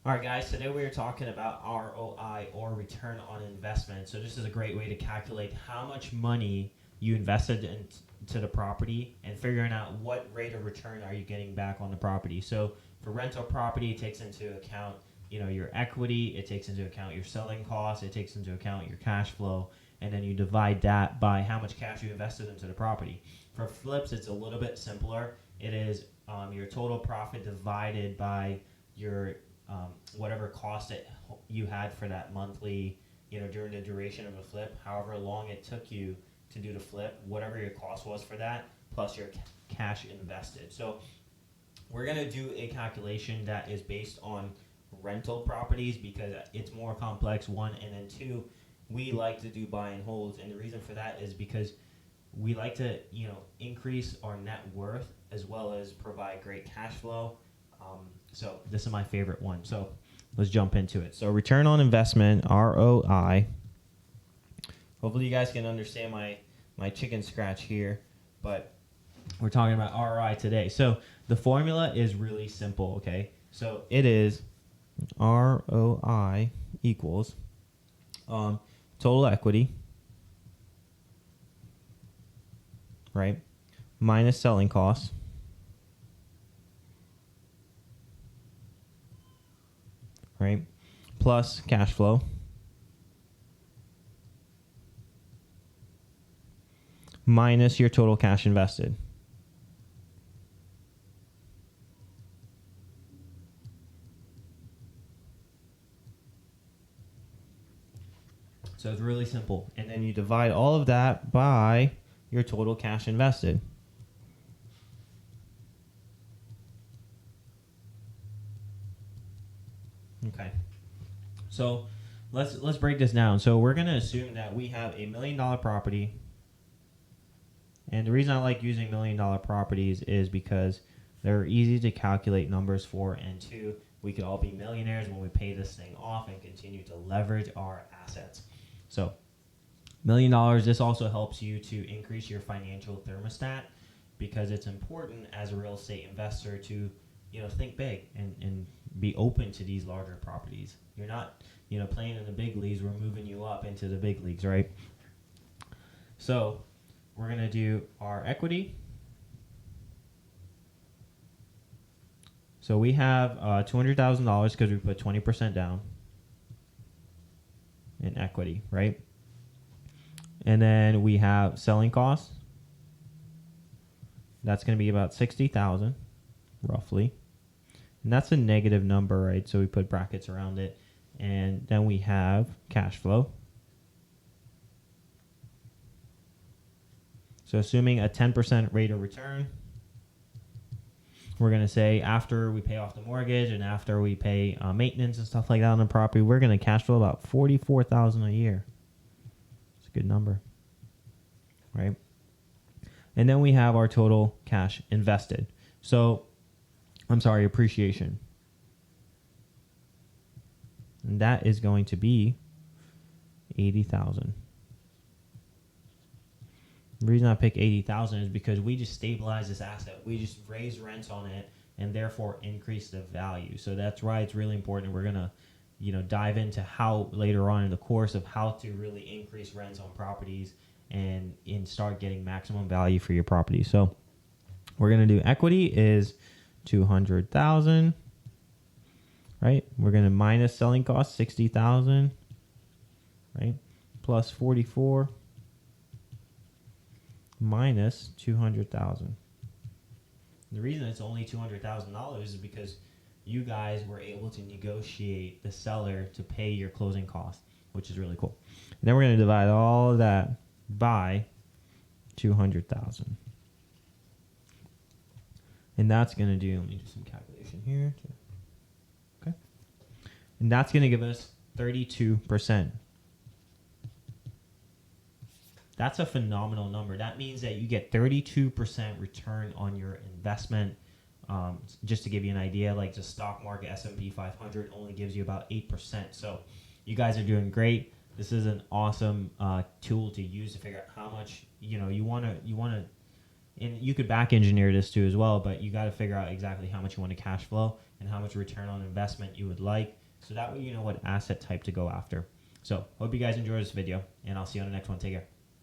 All right, guys, today we are talking about ROI, or return on investment. So this is a great way to calculate how much money you invested into the property and figuring out what rate of return are you getting back on the property. So for rental property, it takes into account your equity, it takes into account your selling costs, it takes into account your cash flow, and then you divide that by how much cash you invested into the property. For flips, it's a little bit simpler. It is your total profit divided by your whatever cost that you had for that monthly, during the duration of a flip, however long it took you to do the flip, whatever your cost was for that, plus your cash invested. So we're going to do a calculation that is based on rental properties because it's more complex, one, and then two, we like to do buy and holds, and the reason for that is because we like to increase our net worth as well as provide great cash flow. So this is my favorite one. So let's jump into it. So return on investment, ROI. Hopefully you guys can understand my chicken scratch here, but we're talking about ROI today. So the formula is really simple, okay? So it is ROI equals total equity, right, minus selling costs, right, plus cash flow, minus your total cash invested. So it's really simple. And then you divide all of that by your total cash invested. Okay. So let's break this down. So we're going to assume that we have $1 million property. And the reason I like using $1 million properties is because they're easy to calculate numbers for, and two, we could all be millionaires when we pay this thing off and continue to leverage our assets. So $1 million, this also helps you to increase your financial thermostat because it's important as a real estate investor to think big and be open to these larger properties. You're not playing in the big leagues, we're moving you up into the big leagues, right? So we're going to do our equity. So we have $200,000 because we put 20% down in equity, right? And then we have selling costs. That's going to be about $60,000 roughly. And that's a negative number, right? So we put brackets around it. And then we have cash flow. So assuming a 10% rate of return, we're going to say after we pay off the mortgage and after we pay maintenance and stuff like that on the property, we're going to cash flow about $44,000 a year. It's a good number, right? And then we have our total cash invested. So, appreciation. And that is going to be $80,000. The reason I pick $80,000 is because we just stabilize this asset. We just raise rents on it and therefore increase the value. So that's why it's really important. We're gonna, dive into how later on in the course of how to really increase rents on properties and start getting maximum value for your property. So we're gonna do equity is $200,000, right? We're gonna minus selling costs $60,000, right? Plus 44. Minus $200,000. The reason it's only $200,000 is because you guys were able to negotiate the seller to pay your closing costs, which is really cool. And then we're going to divide all of that by 200,000. And that's going to do, let me do some calculation here. Okay. And that's going to give us 32%. That's a phenomenal number. That means that you get 32% return on your investment. Just to give you an idea, like the stock market S&P 500 only gives you about 8%. So you guys are doing great. This is an awesome tool to use to figure out how much you want to, and you could back engineer this too as well. But you got to figure out exactly how much you want to cash flow, and how much return on investment you would like. So that way you know what asset type to go after. So hope you guys enjoyed this video, and I'll see you on the next one. Take care.